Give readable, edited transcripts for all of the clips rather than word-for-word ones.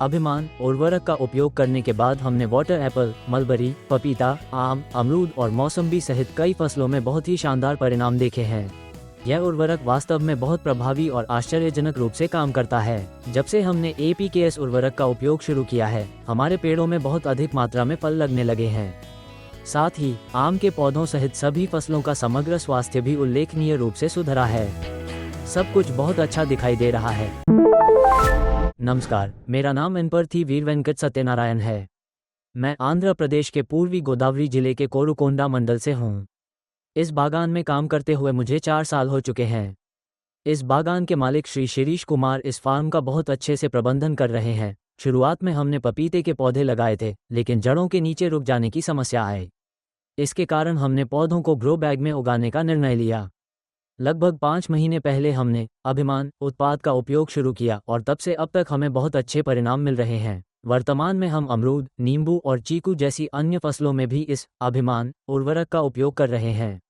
अभिमान उर्वरक का उपयोग करने के बाद हमने वाटर एप्पल, मलबरी, पपीता, आम, अमरूद और मौसम्बी सहित कई फसलों में बहुत ही शानदार परिणाम देखे हैं। यह उर्वरक वास्तव में बहुत प्रभावी और आश्चर्यजनक रूप से काम करता है। जब से हमने एपीकेएस उर्वरक का उपयोग शुरू किया है, हमारे पेड़ों में बहुत अधिक मात्रा में फल लगने लगे हैं। साथ ही आम के पौधों सहित सभी फसलों का समग्र स्वास्थ्य भी उल्लेखनीय रूप से सुधरा है। सब कुछ बहुत अच्छा दिखाई दे रहा है। नमस्कार, मेरा नाम इनपर्थी वीर वेंकट सत्यनारायण है। मैं आंध्र प्रदेश के पूर्वी गोदावरी जिले के कोरुकोंडा मंडल से हूँ। इस बागान में काम करते हुए मुझे 4 साल हो चुके हैं। इस बागान के मालिक श्री शिरीष कुमार इस फार्म का बहुत अच्छे से प्रबंधन कर रहे हैं। शुरुआत में हमने पपीते के पौधे लगाए थे, लेकिन जड़ों के नीचे रुक जाने की समस्या आई। इसके कारण हमने पौधों को ग्रो बैग में उगाने का निर्णय लिया। लगभग 5 महीने पहले हमने अभिमान उत्पाद का उपयोग शुरू किया और तब से अब तक हमें बहुत अच्छे परिणाम मिल रहे हैं। वर्तमान में हम अमरूद, नींबू और चीकू जैसी अन्य फसलों में भी इस अभिमान उर्वरक का उपयोग कर रहे हैं।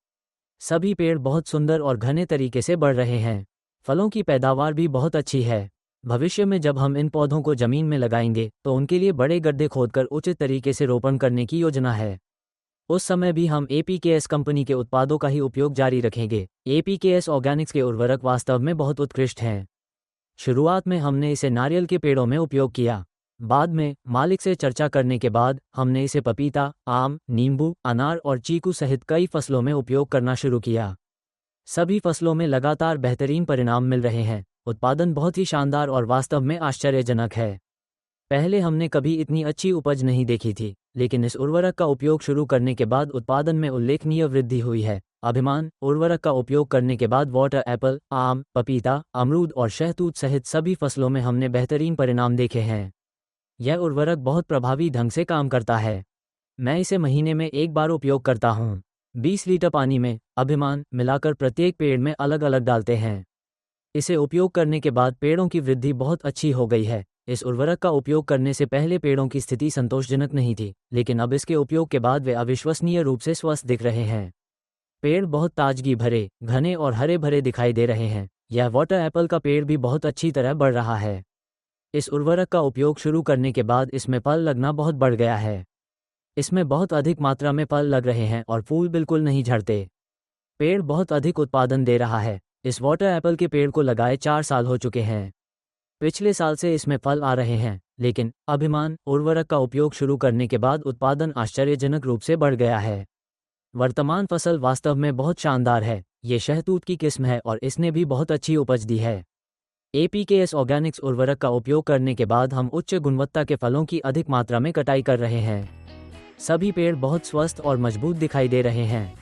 सभी पेड़ बहुत सुंदर और घने तरीके से बढ़ रहे हैं। फलों की पैदावार भी बहुत अच्छी है। भविष्य में जब हम इन पौधों को जमीन में लगाएंगे तो उनके लिए बड़े गड्ढे खोदकर उचित तरीके से रोपण करने की योजना है। उस समय भी हम एपीकेएस कंपनी के उत्पादों का ही उपयोग जारी रखेंगे। एपीकेएस ऑर्गेनिक्स के उर्वरक वास्तव में बहुत उत्कृष्ट हैं। शुरुआत में हमने इसे नारियल के पेड़ों में उपयोग किया। बाद में मालिक से चर्चा करने के बाद हमने इसे पपीता, आम, नींबू, अनार और चीकू सहित कई फसलों में उपयोग करना शुरू किया। सभी फसलों में लगातार बेहतरीन परिणाम मिल रहे हैं। उत्पादन बहुत ही शानदार और वास्तव में आश्चर्यजनक है। पहले हमने कभी इतनी अच्छी उपज नहीं देखी थी, लेकिन इस उर्वरक का उपयोग शुरू करने के बाद उत्पादन में उल्लेखनीय वृद्धि हुई है। अभिमान उर्वरक का उपयोग करने के बाद वाटर एप्पल, आम, पपीता, अमरूद और शहतूत सहित सभी फसलों में हमने बेहतरीन परिणाम देखे हैं। यह उर्वरक बहुत प्रभावी ढंग से काम करता है। मैं इसे महीने में 1 बार उपयोग करता हूँ। 20 लीटर पानी में अभिमान मिलाकर प्रत्येक पेड़ में अलग अलग डालते हैं। इसे उपयोग करने के बाद पेड़ों की वृद्धि बहुत अच्छी हो गई है। इस उर्वरक का उपयोग करने से पहले पेड़ों की स्थिति संतोषजनक नहीं थी, लेकिन अब इसके उपयोग के बाद वे अविश्वसनीय रूप से स्वस्थ दिख रहे हैं। पेड़ बहुत ताजगी भरे, घने और हरे भरे दिखाई दे रहे हैं। यह वाटर एप्पल का पेड़ भी बहुत अच्छी तरह बढ़ रहा है। इस उर्वरक का उपयोग शुरू करने के बाद इसमें फल लगना बहुत बढ़ गया है। इसमें बहुत अधिक मात्रा में फल लग रहे हैं और फूल बिल्कुल नहीं झड़ते। पेड़ बहुत अधिक उत्पादन दे रहा है। इस वाटर एप्पल के पेड़ को लगाए 4 साल हो चुके हैं। पिछले साल से इसमें फल आ रहे हैं, लेकिन अभिमान उर्वरक का उपयोग शुरू करने के बाद उत्पादन आश्चर्यजनक रूप से बढ़ गया है। वर्तमान फसल वास्तव में बहुत शानदार है। ये शहतूत की किस्म है और इसने भी बहुत अच्छी उपज दी है। एपीकेएस ऑर्गेनिक्स उर्वरक का उपयोग करने के बाद हम उच्च गुणवत्ता के फलों की अधिक मात्रा में कटाई कर रहे हैं। सभी पेड़ बहुत स्वस्थ और मजबूत दिखाई दे रहे हैं।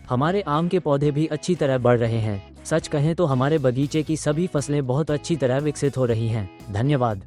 हमारे आम के पौधे भी अच्छी तरह बढ़ रहे हैं। सच कहें तो हमारे बगीचे की सभी फसलें बहुत अच्छी तरह विकसित हो रही हैं। धन्यवाद।